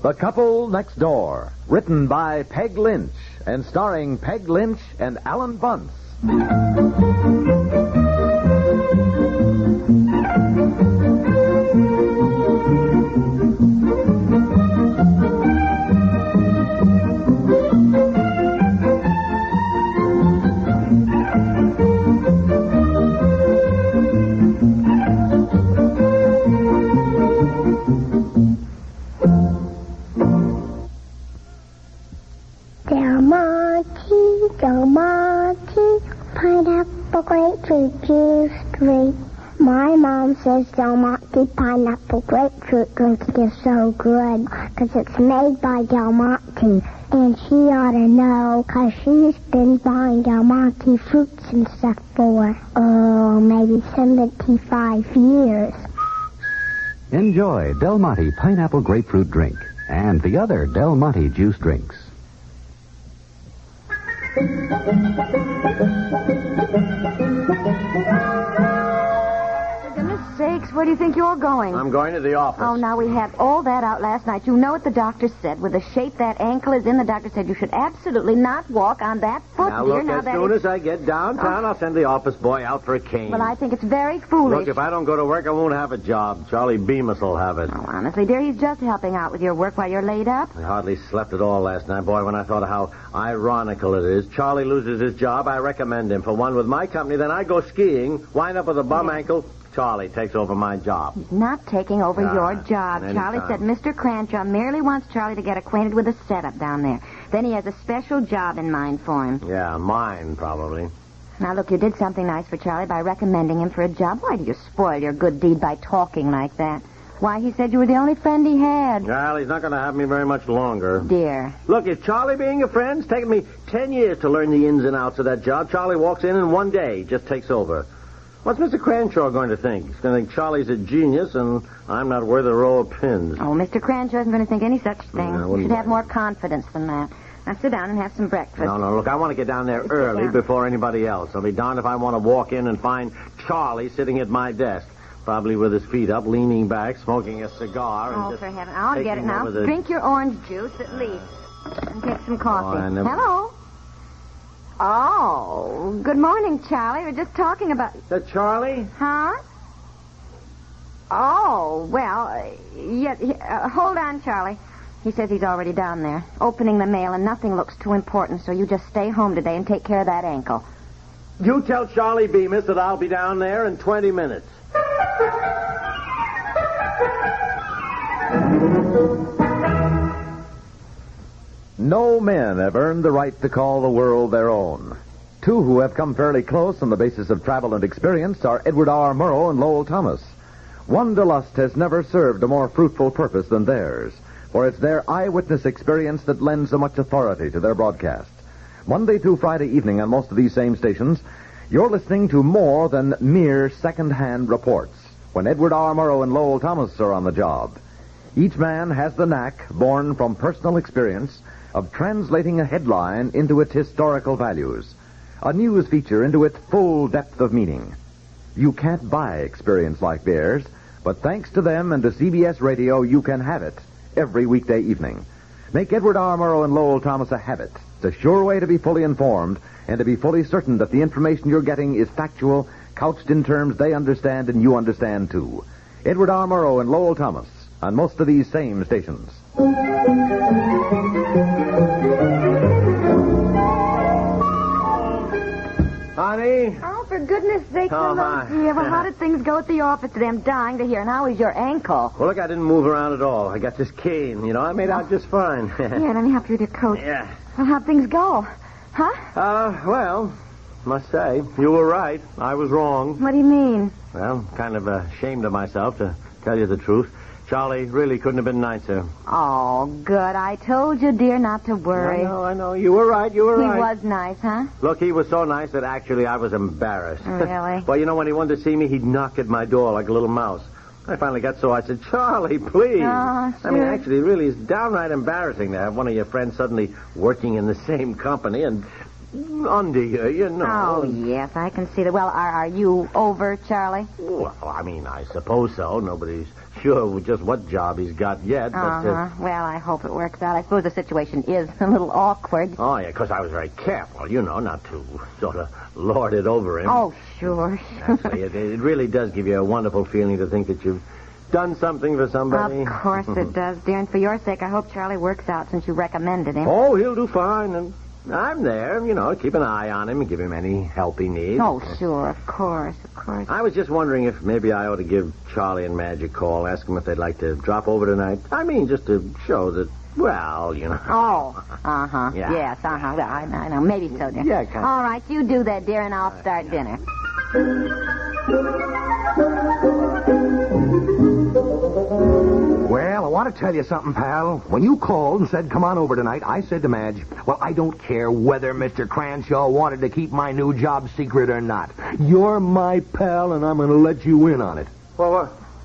The Couple Next Door, written by Peg Lynch and starring Peg Lynch and Ethel and Bunce. Pineapple grapefruit juice drink. My mom says Del Monte pineapple grapefruit drink is so good because it's made by Del Monte. And she ought to know because she's been buying Del Monte fruits and stuff for, maybe 75 years. Enjoy Del Monte pineapple grapefruit drink and the other Del Monte juice drinks. For goodness sakes, where do you think you're going? I'm going to the office. Oh, now we had all that out last night. You know what the doctor said. With the shape that ankle is in, the doctor said you should absolutely not walk on that foot, Now, dear. look, as soon as I get downtown, I'll send the office boy out for a cane. Well, I think it's very foolish. Look, if I don't go to work, I won't have a job. Charlie Bemis will have it. Oh, honestly, dear, he's just helping out with your work while you're laid up. I hardly slept at all last night, boy, when I thought of how ironical it is. Charlie loses his job, I recommend him for one with my company, then I go skiing, wind up with a bum ankle. Charlie takes over my job. He's not taking over your job. Charlie said Mr. Cranshaw merely wants Charlie to get acquainted with the setup down there. Then he has a special job in mind for him. Yeah, mine, probably. Now, look, you did something nice for Charlie by recommending him for a job. Why do you spoil your good deed by talking like that? Why, he said you were the only friend he had. Well, he's not going to have me very much longer. Dear. Look, if Charlie being a friend's taken me 10 years to learn the ins and outs of that job, Charlie walks in and one day just takes over. What's Mr. Cranshaw going to think? He's going to think Charlie's a genius and I'm not worth a row of pins. Oh, Mr. Cranshaw isn't going to think any such thing. You should have mind. more confidence than that. Now, sit down and have some breakfast. No, look, I want to get down there early before anybody else. I'll be darned if I want to walk in and find Charlie sitting at my desk, probably with his feet up, leaning back, smoking a cigar. Oh, and for heaven. I'll get it now. The... Drink your orange juice at least. And get some coffee. I never... Hello? Oh, good morning, Charlie. We're just talking about... Is that Charlie? Huh? Oh, well, hold on, Charlie. He says he's already down there, opening the mail, and nothing looks too important, so you just stay home today and take care of that ankle. You tell Charlie Bemis that I'll be down there in 20 minutes. No men have earned the right to call the world their own. Two who have come fairly close on the basis of travel and experience are Edward R. Murrow and Lowell Thomas. Wanderlust has never served a more fruitful purpose than theirs, for it's their eyewitness experience that lends so much authority to their broadcast. Monday through Friday evening on most of these same stations, you're listening to more than mere second-hand reports when Edward R. Murrow and Lowell Thomas are on the job. Each man has the knack, born from personal experience, of translating a headline into its historical values, a news feature into its full depth of meaning. You can't buy experience like theirs, but thanks to them and to CBS Radio, you can have it every weekday evening. Make Edward R. Murrow and Lowell Thomas a habit. It's a sure way to be fully informed and to be fully certain that the information you're getting is factual, couched in terms they understand and you understand too. Edward R. Murrow and Lowell Thomas on most of these same stations. Honey? Oh, for goodness sake, hello, dear. Well, how did things go at the office today? I'm dying to hear. And how is your ankle? Well, look, I didn't move around at all. I got this cane. You know, I made out just fine. Yeah, let me help you with your coat. Yeah. Well, how'd things go? Huh? Well, must say, you were right. I was wrong. What do you mean? Well, kind of ashamed of myself, to tell you the truth. Charlie really couldn't have been nicer. Oh, good. I told you, dear, not to worry. I know. You were right. He was nice, huh? Look, he was so nice that actually I was embarrassed. Really? Well, you know, when he wanted to see me, he'd knock at my door like a little mouse. I finally got so I said, Charlie, please. Oh, sure. I mean, actually, it really is downright embarrassing to have one of your friends suddenly working in the same company and under you know. Oh, yes, I can see that. Well, are you over, Charlie? Well, I mean, I suppose so. Nobody's sure just what job he's got yet. But, Well, I hope it works out. I suppose the situation is a little awkward. Oh, yeah, because I was very careful, not to sort of lord it over him. Oh, sure. Actually, it really does give you a wonderful feeling to think that you've done something for somebody. Of course it does, dear. And for your sake, I hope Charlie works out since you recommended him. Oh, he'll do fine, and I'm there, keep an eye on him and give him any help he needs. Oh, sure, of course. I was just wondering if maybe I ought to give Charlie and Madge a call, ask them if they'd like to drop over tonight. I mean, just to show that, well, Oh, uh-huh. Yeah. Yes, uh-huh. Well, I know. Maybe so, dear. Yeah, kind of. All right, you do that, dear, and I'll start dinner. Well, I want to tell you something, pal. When you called and said come on over tonight, I said to Madge, well, I don't care whether Mr. Cranshaw wanted to keep my new job secret or not. You're my pal, and I'm going to let you in on it.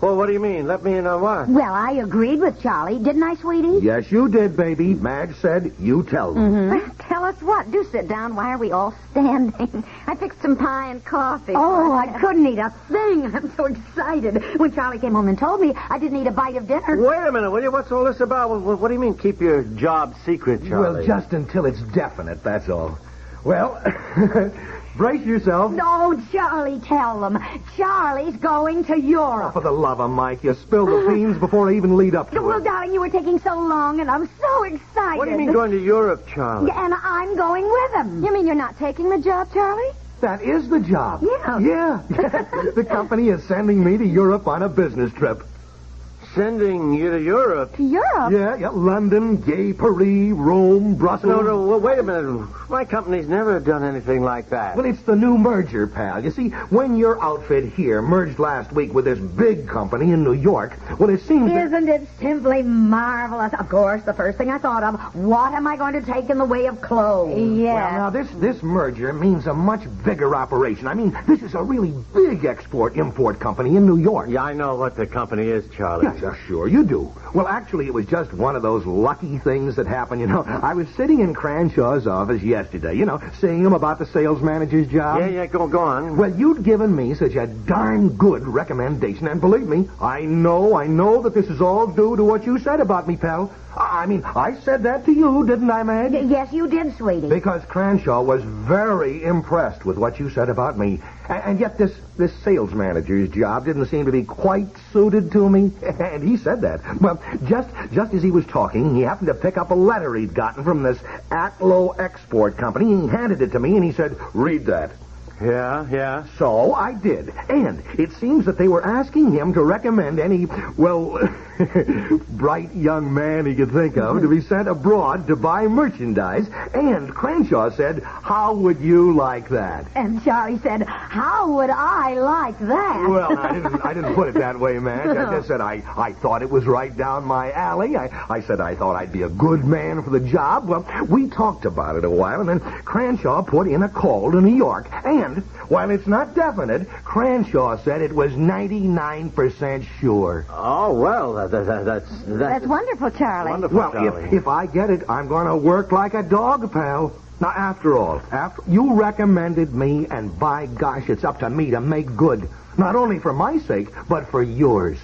Well, what do you mean? Let me in on what? Well, I agreed with Charlie, didn't I, sweetie? Yes, you did, baby. Madge said you tell them. Well, tell us what. Do sit down. Why are we all standing? I fixed some pie and coffee. Oh, I couldn't eat a thing. I'm so excited. When Charlie came home and told me, I didn't eat a bite of dinner. Wait a minute, will you? What's all this about? What do you mean keep your job secret, Charlie? Well, just until it's definite, that's all. Well, brace yourself. No, Charlie, tell them. Charlie's going to Europe. For the love of Mike, you spill the beans before I even lead up to Well, it. darling, you were taking so long, and I'm so excited. What do you mean going to Europe, Charlie? And I'm going with him. You mean you're not taking the job, Charlie? That is the job. Yeah. Yeah. The company is sending me to Europe on a business trip. Sending you to Europe? To Europe? Yeah. London, Gay, Paris, Rome, Brussels. No, well, wait a minute. My company's never done anything like that. Well, it's the new merger, pal. You see, when your outfit here merged last week with this big company in New York, well, it seems that... Isn't it simply marvelous? Of course, the first thing I thought of, what am I going to take in the way of clothes? Yeah. Well, now, this merger means a much bigger operation. I mean, this is a really big export-import company in New York. Yeah, I know what the company is, Charlie. Yeah, sure you do. Well, actually, it was just one of those lucky things that happened, I was sitting in Cranshaw's office yesterday, seeing him about the sales manager's job. Yeah, go on. Well, you'd given me such a darn good recommendation, and believe me, I know that this is all due to what you said about me, pal. I mean, I said that to you, didn't I, Madge? Yes, you did, sweetie. Because Cranshaw was very impressed with what you said about me. And yet this sales manager's job didn't seem to be quite suited to me. And he said that. Well, just as he was talking, he happened to pick up a letter he'd gotten from this Atlo Export Company. He handed it to me, and he said, read that. Yeah. So I did. And it seems that they were asking him to recommend any, bright young man he could think of to be sent abroad to buy merchandise. And Cranshaw said, how would you like that? And Charlie said, how would I like that? Well, I didn't put it that way, man. I just said I thought it was right down my alley. I said I thought I'd be a good man for the job. Well, we talked about it a while, and then Cranshaw put in a call to New York. And while it's not definite, Cranshaw said it was 99% sure. Oh, well, That's wonderful, Charlie. Wonderful, Well, Charlie. if I get it, I'm going to work like a dog, pal. Now, after all, you recommended me, and by gosh, it's up to me to make good. Not only for my sake, but for yours.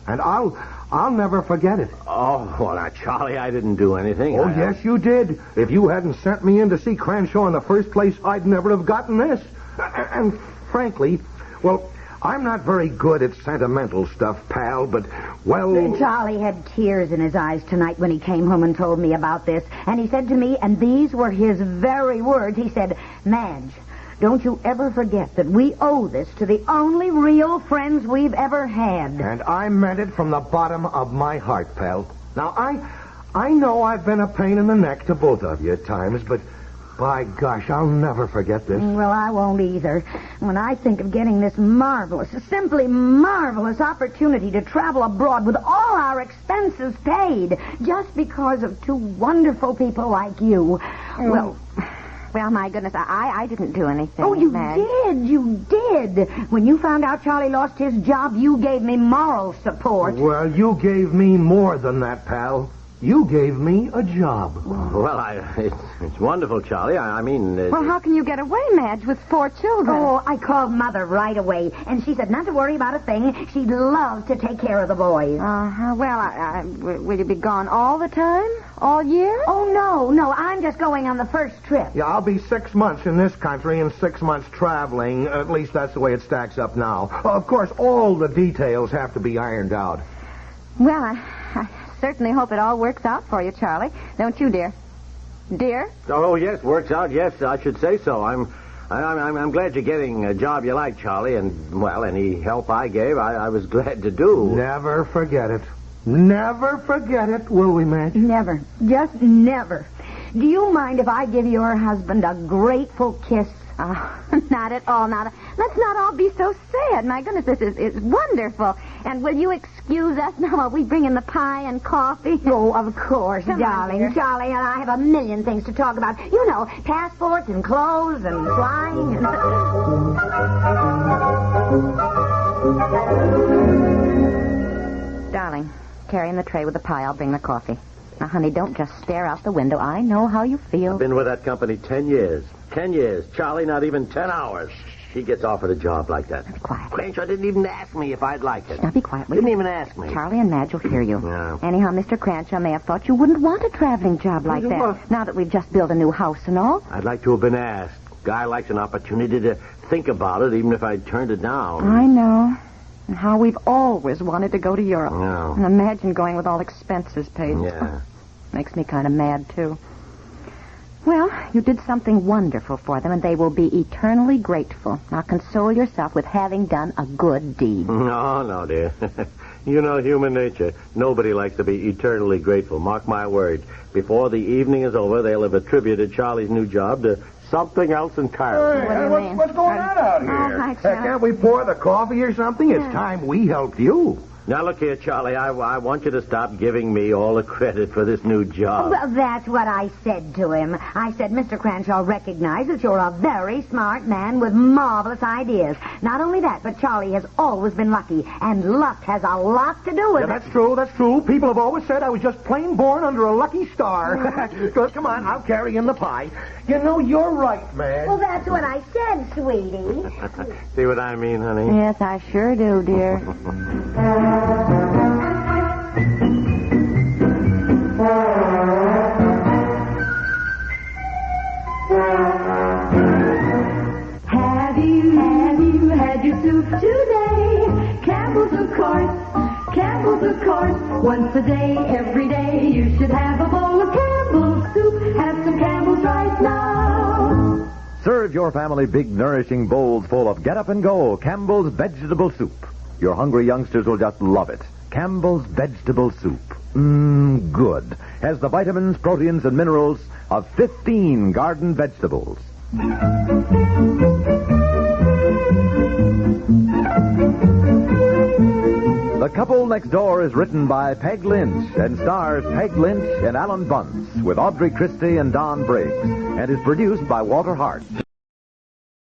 And I'll never forget it. Oh, well, now, Charlie, I didn't do anything. Oh, yes, you did. If you hadn't sent me in to see Cranshaw in the first place, I'd never have gotten this. And frankly, well, I'm not very good at sentimental stuff, pal, but, well... Charlie had tears in his eyes tonight when he came home and told me about this. And he said to me, and these were his very words, he said, Madge, don't you ever forget that we owe this to the only real friends we've ever had. And I meant it from the bottom of my heart, pal. Now, I know I've been a pain in the neck to both of you at times, but... by gosh, I'll never forget this. Well, I won't either. When I think of getting this marvelous, simply marvelous opportunity to travel abroad with all our expenses paid just because of two wonderful people like you. Well, my goodness, I didn't do anything. Oh, you Madge. did. You did. When you found out Charlie lost his job, you gave me moral support. Well, you gave me more than that, pal. You gave me a job. Well, it's wonderful, Charlie. I mean... Well, how can you get away, Madge, with 4 children? Oh, I called Mother right away, and she said not to worry about a thing. She'd love to take care of the boys. Uh-huh. Well, will you be gone all the time? All year? Oh, no, I'm just going on the first trip. Yeah, I'll be 6 months in this country and 6 months traveling. At least that's the way it stacks up now. Of course, all the details have to be ironed out. Well, I certainly hope it all works out for you, Charlie. Don't you, dear? Dear? Oh, yes, works out. Yes, I should say so. I'm glad you're getting a job you like, Charlie. And, well, any help I gave, I was glad to do. Never forget it. Never forget it, will we, Madge? Never. Just never. Do you mind if I give your husband a grateful kiss? Oh, not at all. Let's not all be so sad. My goodness, this is wonderful. And will you excuse us now while we bring in the pie and coffee? Oh, of course, Come on, darling. dear. Charlie and I have a million things to talk about. You know, passports and clothes and flying and... Darling, carry in the tray with the pie. I'll bring the coffee. Now, honey, don't just stare out the window. I know how you feel. I've been with that company 10 years. 10 years. Charlie, not even 10 hours. She gets offered a job like that. Be quiet. Crenshaw didn't even ask me if I'd like it. Now, be quiet. Didn't even ask me. Charlie and Madge will hear you. Yeah. Anyhow, Mr. Cranshaw may have thought you wouldn't want a traveling job like that. Well- Now that we've just built a new house and all. I'd like to have been asked. Guy likes an opportunity to think about it, even if I'd turned it down. I know. And how we've always wanted to go to Europe. Yeah. And imagine going with all expenses paid. Yeah. Makes me kind of mad, too. Well, you did something wonderful for them, and they will be eternally grateful. Now, console yourself with having done a good deed. No, dear. You know human nature. Nobody likes to be eternally grateful. Mark my words. Before the evening is over, they'll have attributed Charlie's new job to something else entirely. What do you mean? What's going on out here? Oh, hi, Charlie. Can't we pour the coffee or something? It's time we helped you. Now, look here, Charlie. I want you to stop giving me all the credit for this new job. Well, that's what I said to him. I said, Mr. Cranshaw recognizes you're a very smart man with marvelous ideas. Not only that, but Charlie has always been lucky, and luck has a lot to do with Yeah, it. that's true. People have always said I was just plain born under a lucky star. Good, come on, I'll carry in the pie. You know, you're right, man. Well, that's what I said, sweetie. See what I mean, honey? Yes, I sure do, dear. Have you had your soup today? Campbell's, of course. Campbell's, of course. Once a day, every day, you should have a bowl of Campbell's soup. Have some Campbell's right now. Serve your family big, nourishing bowls full of Get Up and Go Campbell's Vegetable Soup. Your hungry youngsters will just love it. Campbell's Vegetable Soup. Good. Has the vitamins, proteins, and minerals of 15 garden vegetables. The Couple Next Door is written by Peg Lynch and stars Peg Lynch and Ethel and Bunce with Audrey Christie and Don Briggs, and is produced by Walter Hart.